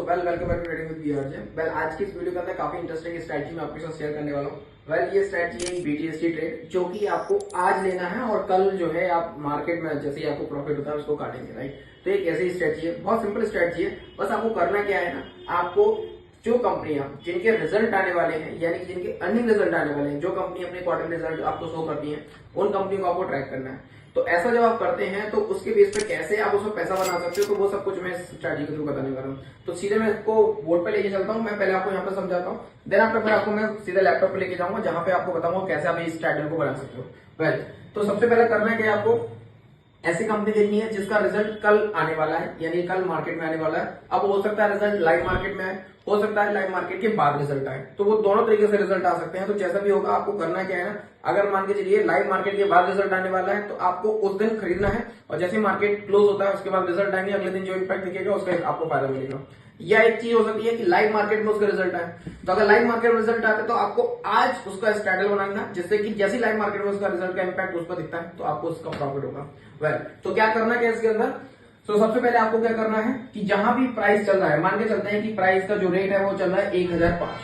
Welcome back to trading with VRJ. आज की इस वीडियो के अंदर काफी इंटरेस्टिंग स्ट्रेटजी मैं आपके साथ शेयर करने वाला हूँ। ये स्ट्रेटजी है बीटीएसडी ट्रेड, जो कि आपको आज लेना है और कल जो है आप मार्केट में जैसे ही आपको प्रॉफिट होता है उसको काटेंगे, राइट। तो एक ऐसी स्ट्रेटजी है, बहुत सिंपल स्ट्रेटजी है। बस आपको करना क्या है ना, आपको जो कंपनियां जिनके रिजल्ट आने वाले हैं, यानी कि जिनके अर्निंग रिजल्ट आने वाले हैं, जो कंपनी अपने क्वार्टर रिजल्ट आपको शो करती है, उन कंपनियों को आपको ट्रैक करना है। तो ऐसा जब आप करते हैं तो उसके बेस पे कैसे आप उसमें पैसा बना सकते हो, तो वो सब कुछ मैं स्ट्रैटेजी के थ्रू बताने वाला हूँ। तो सीधे मैं इसको बोर्ड पे लेके चलता हूँ। मैं पहले आपको यहाँ पे समझाता हूँ, देन आफ्टर फिर आपको मैं सीधे लैपटॉप पे लेके जाऊंगा, जहां पे आपको बताऊंगा कैसे आप इस स्ट्रैटेजी को बना सकते हो। तो सबसे पहले करना है कि आपको ऐसी कंपनी देखनी है जिसका रिजल्ट कल आने वाला है, यानी कल मार्केट में आने वाला है। अब हो सकता है रिजल्ट लाइव मार्केट में आए, हो सकता है लाइव मार्केट के बाद रिजल्ट आए, तो वो दोनों तरीके से रिजल्ट आ सकते हैं। तो जैसा भी होगा आपको करना क्या है ना, अगर मान के चलिए लाइव मार्केट के बाद रिजल्ट आने वाला है तो आपको उस दिन खरीदना है, और जैसे मार्केट क्लोज होता है उसके बाद रिजल्ट आएंगे, अगले दिन जो इम्पैक्ट दिखेगा उसका आपको फायदा मिलेगा। या एक चीज हो सकती है कि लाइव मार्केट में उसका रिजल्ट आए, तो अगर लाइव मार्केट में रिजल्ट आते तो आपको आज उसका स्ट्रैटेजी बनाना, जिससे कि जैसे लाइव मार्केट में उसका रिजल्ट का इम्पैक्ट उस पर दिखता है तो आपको उसका प्रॉफिट होगा। तो क्या करना क्या इसके अंदर, तो सबसे पहले आपको क्या करना है कि जहां भी प्राइस चल रहा है, मान के चलते हैं कि प्राइस का जो रेट है वो चल रहा है 1005,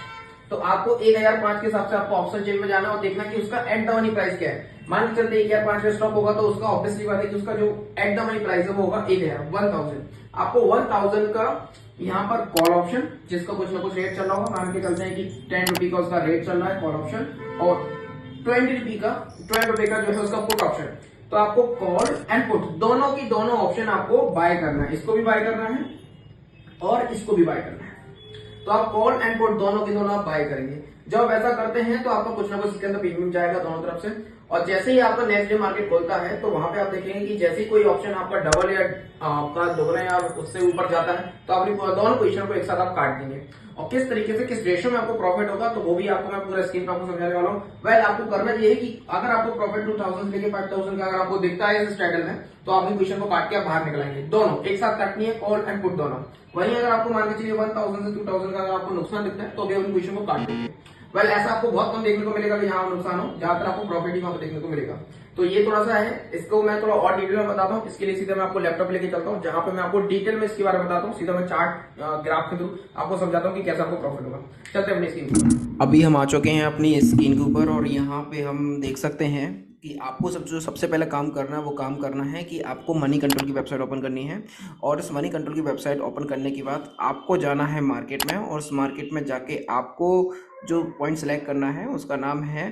तो आपको 1005 के हिसाब से आपको ऑप्शन चेन में जाना और देखना कि उसका एट द मनी प्राइस क्या है। मान के चलते 1005 में स्टॉक होगा तो उसका ऑब्वियसली बात है कि उसका जो एट द मनी प्राइस है वो होगा 1000। आपको 1000 का यहाँ पर कॉल ऑप्शन, जिसका कुछ ना कुछ रेट चल रहा होगा, मान के चलते हैं कि 10 रुपी का उसका रेट चल रहा है कॉल ऑप्शन, और 12 रुपए का जो है उसका पुट ऑप्शन। तो आपको कॉल एंड पुट दोनों की दोनों ऑप्शन आपको बाय करना है, इसको भी बाय करना है और इसको भी बाय करना है। तो आप कॉल एंड पुट दोनों की दोनों आप बाय करेंगे। जब आप ऐसा करते हैं तो आपका कुछ ना कुछ इसके अंदर प्रीमियम जाएगा दोनों तरफ से, और जैसे ही आपका नेक्स्ट डे मार्केट खुलता है तो वहां पे आप देखेंगे कि जैसे ही कोई ऑप्शन आपका डबल या आपका दोगुना या उससे ऊपर जाता है तो अपनी दोनों पोजीशन को एक साथ आप काट देंगे। और किस तरीके से किस रेशियो में आपको प्रॉफिट होगा तो वो भी आपको मैं पूरा स्कीम आपको समझाने वाला हूँ। आपको करना ये है कि अगर आपको प्रॉफिट 2000 लेके 5000 का अगर आपको दिखता है इस स्ट्रैटेजी में, तो अपनी पोजीशन को काट के आप बाहर निकलाएंगे। दोनों एक साथ काटनी है, कॉल एंड पुट दोनों। वहीं अगर आपको मान के चलिए 1000 से 2000 का अगर आपको नुकसान दिखता है तो भी अपनी पोजीशन को काट देंगे। ऐसा आपको बहुत कम देखने को मिलेगा कि यहाँ नुकसान हो, ज्यादातर आपको प्रॉफिट ही वहां पर देखने को मिलेगा। तो ये थोड़ा सा है, इसको मैं थोड़ा और डिटेल में बताता हूँ। इसके लिए सीधा मैं आपको लैपटॉप लेके चलता हूँ, जहां पे मैं आपको डिटेल में इसके बारे में बताता हूँ। सीधा मैं चार्ट ग्राफ के थ्रू आपको समझाता हूँ कि कैसे आपको प्रॉफिट होगा। चलते हैं अपनी स्क्रीन पर। अभी हम आ चुके हैं अपनी स्क्रीन के ऊपर, और यहाँ पे हम देख सकते हैं कि आपको सबसे पहले काम करना है वो काम करना है कि आपको मनी कंट्रोल की वेबसाइट ओपन करनी है। और इस मनी कंट्रोल की वेबसाइट ओपन करने के बाद आपको जाना है मार्केट में, और उस मार्केट में जाके आपको जो पॉइंट सेलेक्ट करना है उसका नाम है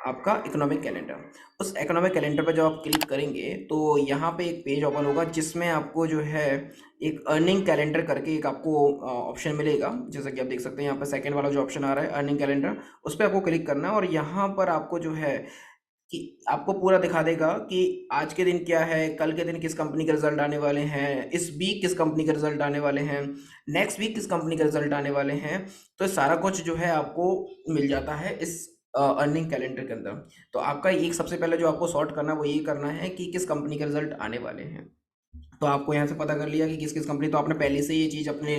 आपका इकोनॉमिक कैलेंडर। उस इकोनॉमिक कैलेंडर पर जब आप क्लिक करेंगे तो यहाँ पे एक पेज ओपन होगा जिसमें आपको जो है एक अर्निंग कैलेंडर करके एक आपको ऑप्शन मिलेगा। जैसा कि आप देख सकते हैं यहाँ पर सेकंड वाला जो ऑप्शन आ रहा है अर्निंग कैलेंडर, उस पर आपको क्लिक करना है। और यहाँ पर आपको जो है कि आपको पूरा दिखा देगा कि आज के दिन क्या है, कल के दिन किस कंपनी के रिजल्ट आने वाले हैं, इस वीक किस कंपनी के रिजल्ट आने वाले हैं, नेक्स्ट वीक किस कंपनी के रिजल्ट आने वाले हैं। तो सारा कुछ जो है आपको मिल जाता है इस अर्निंग कैलेंडर के अंदर। तो आपका एक सबसे पहले जो आपको सॉर्ट करना है वो ये करना है कि किस कंपनी के रिजल्ट आने वाले हैं। तो आपको यहाँ से पता कर लिया कि किस किस कंपनी, तो आपने पहले से ये चीज़ अपने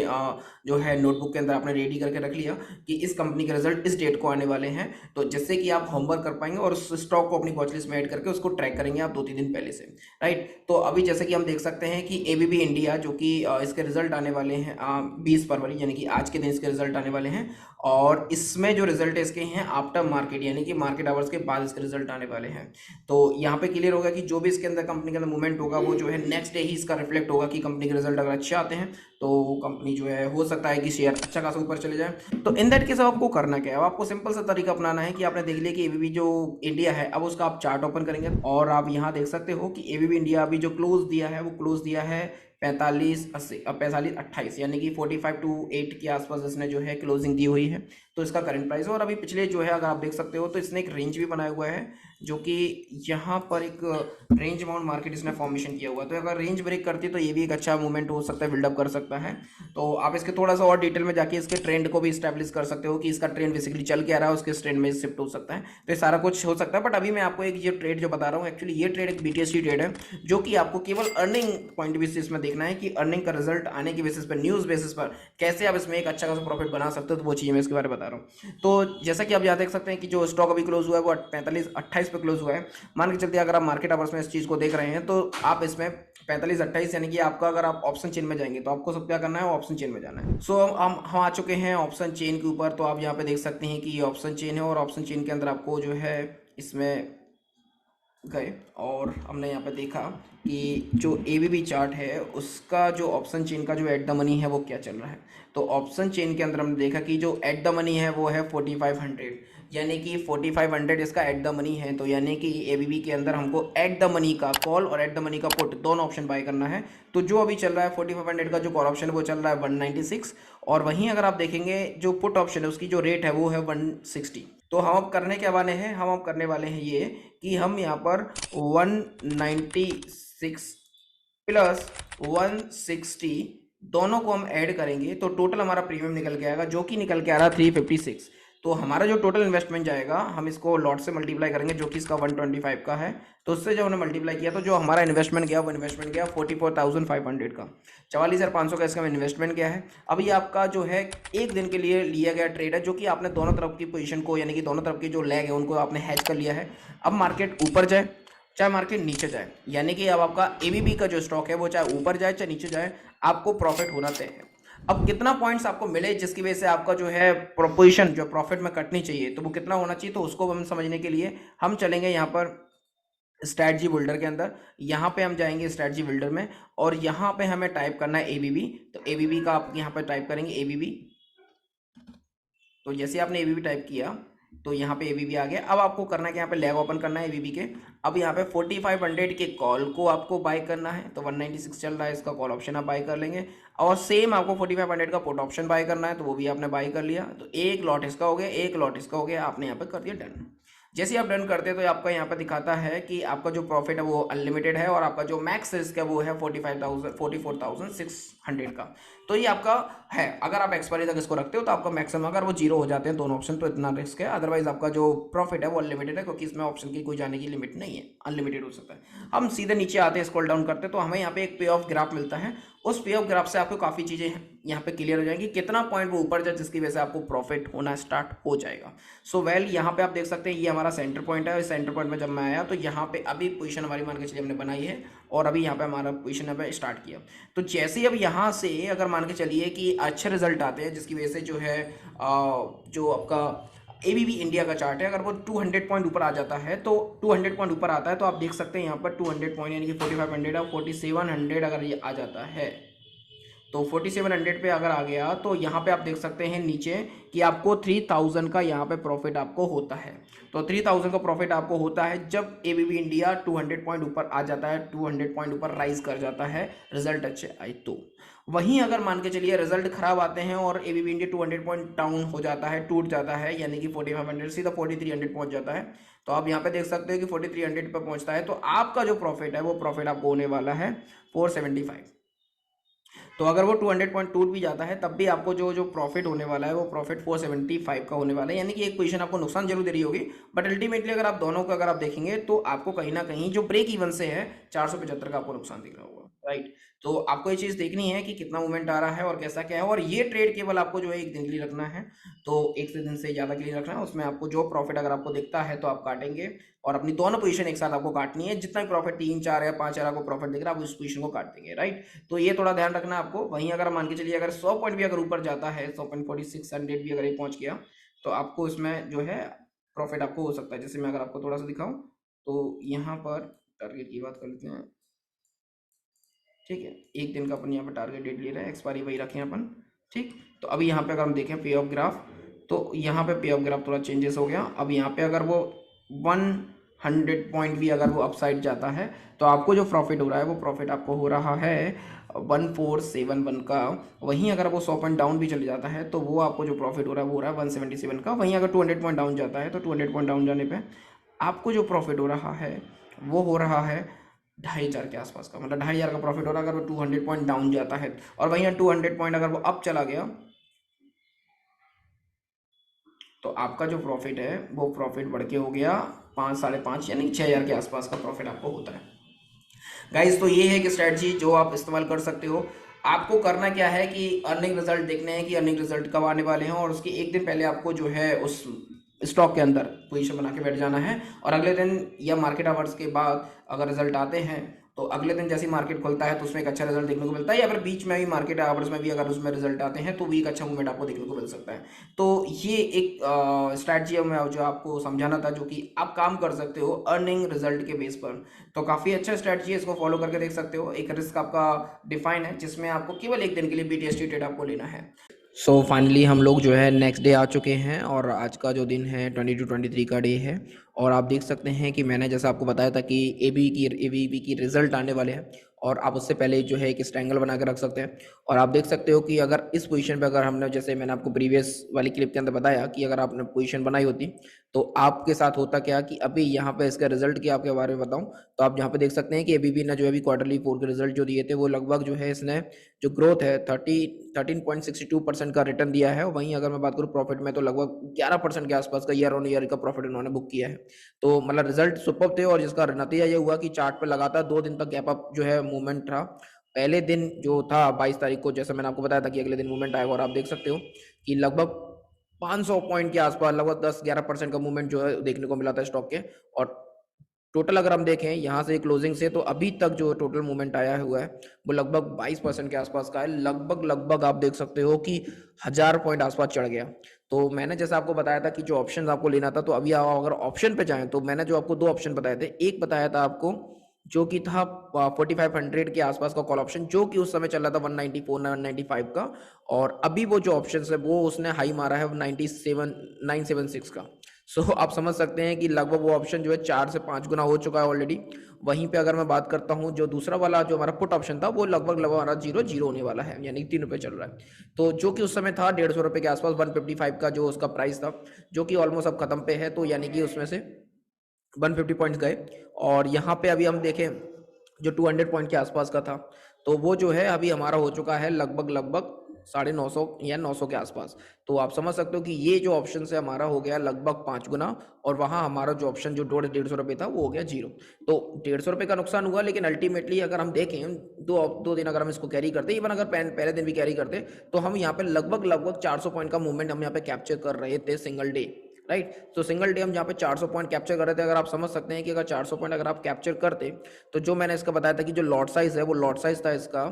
जो है नोटबुक के अंदर आपने रेडी करके रख लिया कि इस कंपनी के रिजल्ट इस डेट को आने वाले हैं। तो जिससे कि आप होमवर्क कर पाएंगे और उस स्टॉक को अपनी वॉच लिस्ट में ऐड करके उसको ट्रैक करेंगे आप 2-3 दिन पहले से, राइट। तो अभी जैसे कि हम देख सकते हैं कि एबीबी इंडिया जो कि इसके रिजल्ट आने वाले हैं 20 फरवरी, यानी कि आज के दिन इसके रिजल्ट आने वाले हैं। और इसमें जो रिजल्ट इसके हैं आफ्टर मार्केट, यानी कि मार्केट आवर्स के बाद इसके रिजल्ट आने वाले हैं। तो यहाँ पे क्लियर होगा कि जो भी इसके अंदर कंपनी के अंदर मूवमेंट होगा वो जो है नेक्स्ट डे ही इसका रिफ्लेक्ट होगा कि कंपनी के रिजल्ट अगर अच्छे आते हैं तो कंपनी जो है हो सकता है कि शेयर अच्छा खासा ऊपर चले जाए। तो इन दैट केस आपको करना क्या है, आपको सिंपल सा तरीका अपनाना है कि आपने देख लिया कि एबीबी जो इंडिया है, अब उसका आप चार्ट ओपन करेंगे और आप यहाँ देख सकते हो कि एबीबी इंडिया अभी जो क्लोज दिया है वो क्लोज दिया है 45.28, यानी कि 45 to 8 के आसपास इसने जो है क्लोजिंग दी हुई है। तो इसका करंट प्राइस है, और अभी पिछले जो है अगर आप देख सकते हो तो इसने एक रेंज भी बनाया हुआ है, जो कि यहाँ पर एक रेंज अमाउंट मार्केट इसने फॉर्मेशन किया हुआ है। तो अगर रेंज ब्रेक करती है तो ये भी एक अच्छा मूवमेंट हो सकता है, बिल्डअप कर सकता है। तो आप इसके थोड़ा सा और डिटेल में जाके इसके ट्रेंड को भी स्टैब्लिश कर सकते हो कि इसका ट्रेंड बेसिकली चल के आ रहा है, उसके ट्रेंड में शिफ्ट हो सकता है। तो ये सारा कुछ हो सकता है, बट अभी मैं आपको एक ये ट्रेड जो बता रहा हूँ, एक्चुअली ये ट्रेड एक बीटीएसडी ट्रेड है, जो कि आपको केवल अर्निंग पॉइंट बेसिस में देखना है कि अर्निंग का रिजल्ट आने की बेसिस पर, न्यूज़ बेसिस पर कैसे आप इसमें एक अच्छा खासा प्रॉफिट बना सकते हो। तो वो चीज़ मैं इसके बारे में बता रहा हूँ। तो जैसा कि आप यहाँ देख सकते हैं कि जो स्टॉक अभी क्लोज हुआ है वो 45.28 पे क्लोज हुआ है। मान के चलते अगर आप मार्केट आवर्स में इस चीज़ को देख रहे हैं तो आप इसमें 45-28, यानी कि आपका अगर आप ऑप्शन चेन में जाएंगे तो आपको सब क्या करना है, ऑप्शन चेन में जाना है। सो हम आ चुके हैं ऑप्शन चेन के ऊपर। तो आप यहाँ पे देख सकते हैं कि ये ऑप्शन चेन है और ऑप्शन चेन के अंदर आपको जो है इसमें गए और हमने यहाँ पे देखा कि जो एबीबी चार्ट है उसका जो ऑप्शन चेन का जो एट द मनी है वो क्या चल रहा है। तो ऑप्शन चेन के अंदर हमने देखा कि जो एट द मनी है वो है 4500, यानी कि 4500 इसका एट द मनी है। तो यानी कि एबीबी के अंदर हमको एट द मनी का कॉल और एट द मनी का पुट दोनों ऑप्शन बाय करना है। तो जो अभी चल रहा है 4500 का जो कॉल ऑप्शन है वो चल रहा है 196, और वहीं अगर आप देखेंगे जो पुट ऑप्शन है उसकी जो रेट है वो है 160। तो हम अब करने के वाले हैं, हम अब करने वाले हैं ये कि हम यहाँ पर 196 प्लस 160 दोनों को हम ऐड करेंगे तो टोटल हमारा प्रीमियम निकल के आएगा, जो कि निकल के आ रहा है 356। तो हमारा जो टोटल इन्वेस्टमेंट जाएगा हम इसको लॉट से मल्टीप्लाई करेंगे, जो कि इसका 125 का है। तो उससे जब हमने मल्टीप्लाई किया तो जो हमारा इन्वेस्टमेंट गया वो इन्वेस्टमेंट गया 44,500 का, 44,500 का इसका इन्वेस्टमेंट गया है। अभी आपका जो है एक दिन के लिए लिया गया ट्रेड है, जो कि आपने दोनों तरफ की पोजीशन को, यानी कि दोनों तरफ की जो लेग है उनको आपने हैच कर लिया है। अब मार्केट ऊपर जाए चाहे मार्केट नीचे जाए, यानी कि अब आपका एबीबी का जो स्टॉक है वो चाहे ऊपर जाए चाहे नीचे जाए, आपको प्रॉफिट होना तय है। अब कितना पॉइंट्स आपको मिले जिसकी वजह से आपका जो है प्रोपोजिशन जो प्रॉफिट में कटनी चाहिए तो वो कितना होना चाहिए, तो उसको हम समझने के लिए हम चलेंगे यहाँ पर स्ट्रैटेजी बिल्डर के अंदर। यहाँ पे हम जाएंगे स्ट्रैटेजी बिल्डर में और यहाँ पे हमें टाइप करना है एबीबी। तो एबीबी का आप यहाँ पे टाइप करेंगे एबीबी। तो जैसे आपने एबीबी टाइप किया तो यहाँ पे एबीबी आ गया। अब आपको करना है कि यहाँ पे लैग ओपन करना है एबीबी के। अब यहाँ पे 4500 के कॉल को आपको बाय करना है, तो 196 चल रहा है, इसका कॉल ऑप्शन आप बाय कर लेंगे। और सेम आपको 4500 का पुट ऑप्शन बाय करना है, तो वो भी आपने बाय कर लिया। तो एक लॉट इसका हो गया, एक लॉट इसका हो गया, आपने यहाँ पे कर दिया डन। जैसे आप डन करते हैं तो आपका यहाँ पे दिखाता है कि आपका जो प्रॉफिट है वो अनलिमिटेड है और आपका जो मैक्स रिस्क है वो है 44,600 का। तो ये आपका है, अगर आप एक्सपायरी तक इसको रखते हो तो आपका मैक्सिमम, अगर वो जीरो हो जाते हैं दोनों ऑप्शन तो इतना रिस्क है, अदरवाइज आपका जो प्रॉफिट है वो अनलिमिटेड है, क्योंकि इसमें ऑप्शन की कोई जाने की लिमिट नहीं है, अनलिमिटेड हो सकता है। हम सीधे नीचे आते हैं, स्क्रॉल डाउन करते हैं तो हमें यहाँ पे एक पे ऑफ ग्राफ मिलता है। उस पे ऑफ ग्राफ से आपको काफ़ी चीज़ें यहाँ पे क्लियर हो जाएंगी, कितना पॉइंट वो ऊपर जाए जिसकी वजह से आपको प्रॉफिट होना स्टार्ट हो जाएगा। सो वेल यहाँ पे आप देख सकते हैं ये हमारा सेंटर पॉइंट है। सेंटर पॉइंट में जब मैं आया तो यहाँ पे अभी पोजीशन हमारी मान के चलिए हमने बनाई है और अभी यहाँ पे हमारा पोजीशन पे स्टार्ट किया। तो जैसे ही अब यहाँ से अगर मान के चलिए कि अच्छे रिजल्ट आते हैं जिसकी वजह से जो है जो आपका एबीबी इंडिया का चार्ट है, अगर वो 200 पॉइंट ऊपर आ जाता है, तो 200 पॉइंट ऊपर आता है तो आप देख सकते हैं यहाँ पर 200 पॉइंट यानी कि 4500 और 4700 अगर ये आ जाता है तो 4700 पे अगर आ गया तो यहाँ पे आप देख सकते हैं नीचे कि आपको 3000 का यहाँ पे प्रॉफिट आपको होता है। तो 3000 का प्रॉफिट आपको होता है जब एबीबी इंडिया 200 पॉइंट ऊपर आ जाता है, 200 पॉइंट ऊपर राइज कर जाता है, रिजल्ट अच्छे आए तो। वहीं अगर मान के चलिए रिजल्ट खराब आते हैं और एबीबी इंडिया 200 पॉइंट डाउन हो जाता है, टूट जाता है, यानी कि 4500 सीधा 4300 पहुंच जाता है, तो आप यहाँ पे देख सकते हो कि 4300 पर पहुंचता है, तो आपका जो प्रॉफिट है वो प्रॉफिट आपको होने वाला है 475। तो अगर वो 200 पॉइंट टूट भी जाता है तब भी आपको जो जो प्रॉफिट होने वाला है वो प्रॉफिट 475 का होने वाला है, यानी कि एक पोजीशन आपको नुकसान जरूर दे रही होगी, बट अल्टीमेटली अगर आप दोनों का अगर आप देखेंगे तो आपको कहीं ना कहीं जो ब्रेक इवन से है 475 का आपको नुकसान दिख रहा होगा, राइट। तो आपको ये चीज़ देखनी है कि कितना मूवमेंट आ रहा है और कैसा क्या है, और ये ट्रेड केवल आपको जो है एक दिन के लिए रखना है, तो एक से दिन से ज़्यादा के लिए रखना है। उसमें आपको जो प्रॉफिट अगर आपको दिखता है तो आप काटेंगे और अपनी दोनों पोजीशन एक साथ आपको काटनी है, जितना भी प्रॉफिट 3, 4 या 5 आपको प्रॉफिट दिख रहा है आप उस पोजीशन को काट देंगे, राइट। तो ये थोड़ा ध्यान रखना आपको। वहीं अगर मान के चलिए अगर 100 पॉइंट भी अगर ऊपर जाता है, 100.4600 भी अगर ये पहुंच गया तो आपको इसमें जो है प्रॉफिट आपको हो सकता है। जैसे मैं अगर आपको थोड़ा सा दिखाऊं तो यहाँ पर टारगेट की बात कर लेते हैं, ठीक है, एक दिन का अपन यहाँ पर टारगेट डेट ले रहे हैं, एक्सपायरी वही रखें अपन, ठीक। तो अभी यहाँ पे अगर हम देखें पे ऑफ ग्राफ, तो यहाँ पे पे ऑफ ग्राफ थोड़ा चेंजेस हो गया। अब यहाँ पे अगर वो 100 पॉइंट भी अगर वो अपसाइड जाता है तो आपको जो प्रॉफिट हो रहा है वो प्रॉफिट आपको हो रहा है 1471 का। वहीं अगर वो 100 पॉइंट डाउन भी चले जाता है तो वो आपको जो प्रॉफिट हो रहा है वो हो रहा है 177 का। वहीं अगर 200 पॉइंट डाउन जाता है तो 200 पॉइंट डाउन जाने पे आपको जो प्रॉफिट हो रहा है वो हो रहा है 2500 के आसपास का, मतलब 2500 का प्रॉफिट हो रहा है अगर वो 200 पॉइंट डाउन जाता है। और वहीं 200 पॉइंट अगर वो अप चला गया तो आपका जो प्रॉफिट है वो प्रॉफिट बढ़ के हो गया 5, 5.5 यानी 6000 के आसपास का प्रॉफिट आपको होता है। गाइस तो ये है कि स्ट्रेटजी जो आप इस्तेमाल कर सकते हो। आपको करना क्या है कि अर्निंग रिजल्ट देखने हैं कि अर्निंग रिजल्ट कब आने वाले हैं, और उसके एक दिन पहले आपको जो है उस स्टॉक के अंदर पोजीशन बना के बैठ जाना है, और अगले दिन या मार्केट आवर्स के बाद अगर रिजल्ट आते हैं तो अगले दिन जैसे मार्केट खुलता है तो उसमें एक अच्छा रिजल्ट देखने को मिलता है, या फिर बीच में भी मार्केट आवर्स में भी अगर उसमें रिजल्ट आते हैं तो भी एक अच्छा मूवमेंट आपको देखने को मिल सकता है। तो ये एक स्ट्रैटेजी मैं जो आपको समझाना था, जो कि आप काम कर सकते हो अर्निंग रिजल्ट के बेस पर। तो काफ़ी अच्छा स्ट्रैटेजी है, इसको फॉलो करके देख सकते हो। एक रिस्क आपका डिफाइन है जिसमें आपको केवल एक दिन के लिए BTST ट्रेड आपको लेना है। सो फाइनली हम लोग जो है नेक्स्ट डे आ चुके हैं, और आज का जो दिन है 22-23 का डे है। और आप देख सकते हैं कि मैंने जैसा आपको बताया था कि ABB की रिजल्ट आने वाले हैं, और आप उससे पहले जो है एक स्ट्रैंगल बना के रख सकते हैं। और आप देख सकते हो कि अगर इस पोजीशन पे अगर हमने, जैसे मैंने आपको प्रीवियस वाली क्लिप के अंदर बताया कि अगर आपने पोजीशन बनाई होती तो आपके साथ होता क्या कि अभी यहाँ पे इसका रिजल्ट की आपके बारे में बताऊं, तो आप यहाँ पे देख सकते हैं कि ABB ने जो है अभी क्वार्टरली 4 के रिजल्ट जो दिए थे वो लगभग जो है इसने जो ग्रोथ है 13.62% का रिटर्न दिया है। वहीं अगर मैं बात करूँ प्रॉफिट में तो लगभग 11% के आसपास का ईयर ऑन ईयर का प्रॉफिट उन्होंने बुक किया है। तो मतलब रिजल्ट सुपर थे, और जिसका नतीजा ये हुआ कि चार्ट पे लगातार 2 दिन तक गैप अप जो है मूवमेंट रहा। पहले दिन जो था 22 तारीख को, जैसे मैंने आपको बताया था कि अगले दिन मूवमेंट आएगा, और आप देख सकते हो कि लगभग 500 पॉइंट के आसपास लगभग 10-11% का मूवमेंट जो है देखने को मिला था स्टॉक के। और टोटल अगर हम देखें यहाँ से क्लोजिंग से, तो अभी तक जो टोटल मूवमेंट आया हुआ है वो लगभग 22% के आसपास का है। लगभग आप देख सकते हो कि 1000 पॉइंट आसपास चढ़ गया। तो मैंने जैसा आपको बताया था कि जो ऑप्शन आपको लेना था, तो अभी आप अगर ऑप्शन पे जाएं तो मैंने जो आपको 2 ऑप्शन बताए थे, एक बताया था आपको जो कि था 4500 के आसपास का कॉल ऑप्शन, जो कि उस समय चल रहा था 194 195 का। और अभी वो जो ऑप्शन है वो उसने हाई मारा है 976 का। सो आप समझ सकते हैं कि लगभग वो ऑप्शन जो है 4 से 5 गुना हो चुका है ऑलरेडी। वहीं पे अगर मैं बात करता हूँ जो दूसरा वाला जो हमारा पुट ऑप्शन था, वो लगभग हमारा जीरो होने वाला है, यानी 3 रुपये चल रहा है। तो जो कि उस समय था 150 रुपये के आसपास, 155 का जो उसका प्राइस था, जो कि ऑलमोस्ट अब खत्म पे है। तो यानी कि उसमें से 150 पॉइंट्स गए। और यहाँ पे अभी हम देखें जो 200 पॉइंट के आसपास का था, तो वो जो है अभी हमारा हो चुका है लगभग 950 या 900 के आसपास। तो आप समझ सकते हो कि ये जो ऑप्शन से हमारा हो गया लगभग 5 गुना, और वहाँ हमारा जो ऑप्शन जो 150 रुपये था वो हो गया जीरो। तो 150 रुपये का नुकसान हुआ, लेकिन अल्टीमेटली अगर हम देखें 2 दिन अगर हम इसको कैरी करते, इवन अगर पहले दिन भी कैरी करते, तो हम यहाँ पे लगभग 400 पॉइंट का मूवमेंट हम यहाँ पे कैप्चर कर रहे थे सिंगल डे, राइट। तो सिंगल डे हम जहाँ पे 400 पॉइंट कैप्चर कर रहे थे। अगर आप समझ सकते हैं कि अगर 400 पॉइंट अगर आप कैप्चर करते, तो जो मैंने इसका बताया था कि जो लॉट साइज है वो लॉट साइज था इसका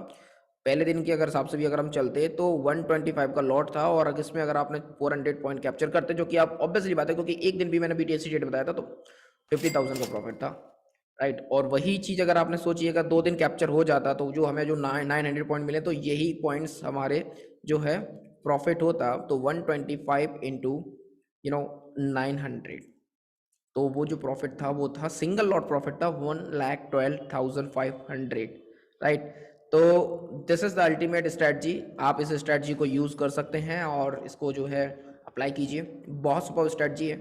पहले दिन के अगर हिसाब से भी अगर हम चलते तो 125 का लॉट था। और इसमें अगर आपने 400 पॉइंट कैप्चर करते, जो कि आप ऑब्वियसली बात है क्योंकि एक दिन भी मैंने BTST रेट बताया था, तो 50,000 का प्रॉफिट था, राइट। और वही चीज़ अगर आपने सोची अगर 2 दिन कैप्चर हो जाता, तो जो हमें जो 900 पॉइंट मिले, तो यही पॉइंट्स हमारे जो है प्रॉफिट होता। तो 125 इंटू 900, तो वो जो प्रॉफिट था वो था सिंगल लॉट प्रॉफिट था 1,12,500, राइट। तो this is the ultimate strategy. आप इस स्ट्रैटेजी को यूज़ कर सकते हैं और इसको जो है अप्लाई कीजिए। बहुत सुपर स्ट्रैटेजी है।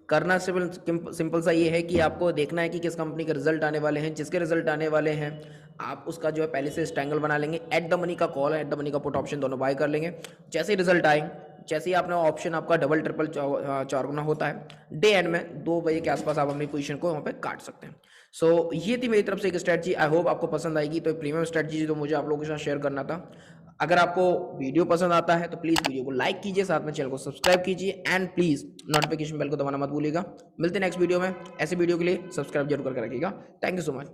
करना सिंपल सा ये है कि आपको देखना है कि किस कंपनी के रिजल्ट आने वाले हैं। जिसके रिजल्ट आने वाले हैं आप उसका जो है पहले से स्ट्रैंगल बना लेंगे। एट द मनी का कॉल है, एट द मनी का पुट ऑप्शन दोनों बाय कर लेंगे। जैसे ही रिजल्ट आए, जैसे ही आपने ऑप्शन आपका डबल ट्रिपल 4 गुना होता है, डे एंड में 2 बजे के आसपास आप अपनी पोजीशन को वहाँ पे काट सकते हैं। सो ये थी मेरी तरफ से एक स्ट्रैटेजी। आई होप आपको पसंद आएगी। तो प्रीमियम स्ट्रैटेजी तो मुझे आप लोगों के साथ शेयर करना था। अगर आपको वीडियो पसंद आता है तो प्लीज़ वीडियो को लाइक कीजिए, साथ में चैनल को सब्सक्राइब कीजिए, एंड प्लीज़ नोटिफिकेशन बेल को दबाना मत भूलिएगा। मिलते हैं नेक्स्ट वीडियो में। ऐसे वीडियो के लिए सब्सक्राइब जरूर करके रखिएगा। Thank you so much.